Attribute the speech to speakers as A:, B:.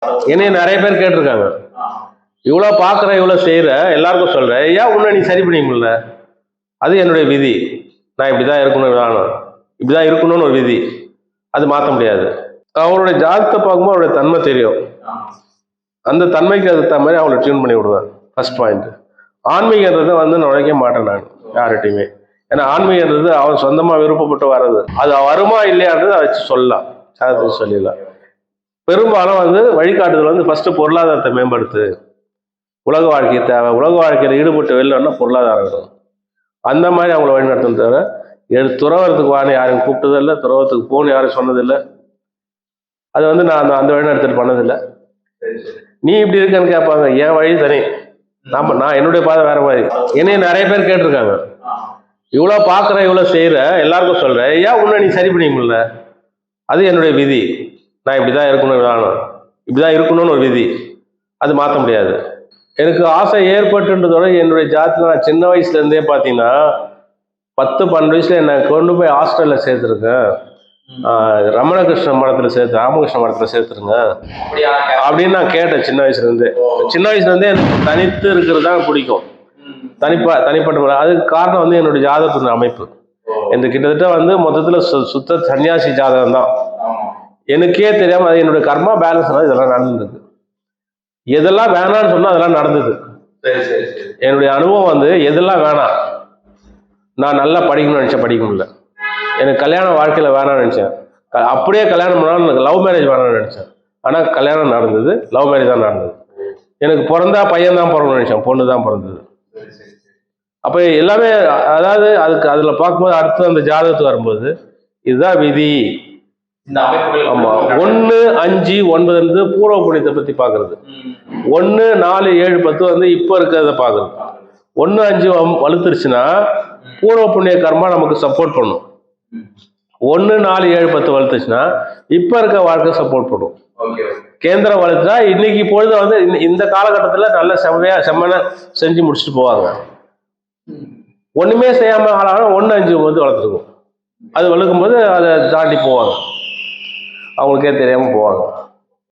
A: என்னைய நிறைய பேர் கேட்டிருக்காங்க, இவ்வளோ பார்க்குற இவ்வளோ செய்கிற எல்லாருக்கும் சொல்கிறேன், ஏன் உன்னை நீ சரி பண்ணிக்க முடியல? அது என்னுடைய விதி. நான் இப்படி தான் இருக்கணும், இப்படி தான் இருக்கணும்னு ஒரு விதி. அது மாற்ற முடியாது. அவருடைய ஜாதகத்தை பார்க்கும்போது அவருடைய தன்மை தெரியும். அந்த தன்மைக்கு அதுக்கு தகுந்த மாதிரி அவங்களை டியூன் பண்ணி விடுவேன். First point. ஆன்மீகன்றதை நுழைக்க மாட்டேன் நான் யார்கிட்டையுமே. ஏன்னா ஆன்மீகன்றது அவன் சொந்தமாக விருப்பப்பட்டு வர்றது. அது வருமா இல்லையான்றது அதை வச்சு சொல்லலாம், ஜாதகத்தை சொல்லிடலாம். பெரும்பாலும் வழிகாட்டுதல் ஃபர்ஸ்ட் பொருளாதாரத்தை மேம்படுத்து, உலக வாழ்க்கை தேவை, உலக வாழ்க்கையில் ஈடுபட்டு வெளிலன்னா பொருளாதாரம் வேணும், அந்த மாதிரி அவங்கள வழிநடத்தணும். தவிர துறவரத்துக்கு வான்னு யாரும் கூப்பிட்டதில்லை, துறவரத்துக்கு போகணும் யாரும் சொன்னதில்லை. அது நான் அந்த வழிநடத்தல் பண்ணதில்லை. நீ இப்படி இருக்கன்னு கேட்பாங்க, என் வழி தனி, நான் என்னுடைய பாதை வேற மாதிரி. என்னைய நிறைய பேர் கேட்டிருக்காங்க, இவ்வளோ பார்க்குற இவ்வளோ செய்கிற எல்லாருக்கும் சொல்கிறேன், ஏன் உன்னை நீ சரி பண்ணிக்க முடியல? அது என்னுடைய விதி. நான் இப்படி தான் இருக்கணும், இப்படி தான் இருக்கணும்னு ஒரு விதி. அது மாற்ற முடியாது. எனக்கு ஆசை ஏற்பட்டுன்றதோட என்னுடைய ஜாதகத்தில் நான் சின்ன வயசுலேருந்தே பார்த்தீங்கன்னா 10-12 வயசுல என்னை கொண்டு போய் ஹாஸ்டலில் சேர்த்துருக்கேன். ரமணகிருஷ்ண மடத்தில் ராமகிருஷ்ண மடத்தில் சேர்த்துருங்க அப்படின்னு நான் கேட்டேன். சின்ன வயசுலேருந்தே எனக்கு தனித்து இருக்கிறது தான் பிடிக்கும். தனிப்பட்ட முறை. அதுக்கு காரணம் என்னுடைய ஜாதகத்தின் அமைப்பு. எனக்கு கிட்டத்தட்ட மொத்தத்தில் சுத்த சன்னியாசி ஜாதகம் தான். எனக்கே தெரியாமல் அது என்னுடைய கர்மா பேலன்ஸ் இதெல்லாம் நடந்தது. எதெல்லாம் வேணான்னு சொன்னால் அதெல்லாம் நடந்தது. என்னுடைய அனுபவம் எதெல்லாம் வேணாம், நான் நல்லா படிக்கணும்னு நினச்சேன், படிக்க முடியல. எனக்கு கல்யாண வாழ்க்கையில் வேணாம்னு நினச்சேன், அப்படியே கல்யாணம் பண்ணாலும் எனக்கு லவ் மேரேஜ் வேணாம்னு நினச்சேன். ஆனால் கல்யாணம் நடந்தது, லவ் மேரேஜ் தான் நடந்தது. எனக்கு பிறந்தா பையன் தான் பிறக்கணும்னு நினச்சேன், பொண்ணு தான் பிறந்தது. அப்போ எல்லாமே அதில் பார்க்கும்போது அடுத்து அந்த ஜாதகத்துக்கு வரும்போது இதுதான் விதி. ஆமா, 1, 5, 9 பூர்வ புண்ணியத்தை பத்தி பாக்குறது. 1, 4, 7, 10 இப்ப இருக்கிறத பாக்குறது. 1, 5 வலுத்துருச்சுன்னா பூர்வ புண்ணிய கர்மா நமக்கு சப்போர்ட் பண்ணும். 1, 4, 7, 10 வலுத்துச்சுன்னா இப்ப இருக்க வாழ்க்கை சப்போர்ட் பண்ணும். கேந்திரம் வலுத்துனா இன்னைக்கு பொழுது இந்த காலகட்டத்தில் நல்ல செம்மன செஞ்சு முடிச்சுட்டு போவாங்க. ஒண்ணுமே செய்யாம ஆளாலும் 1, 5 வளர்த்துருக்கும். அது வளர்க்கும் போது அதை தாண்டி போவாங்க, அவங்களுக்கே தெரியாம போவாங்க.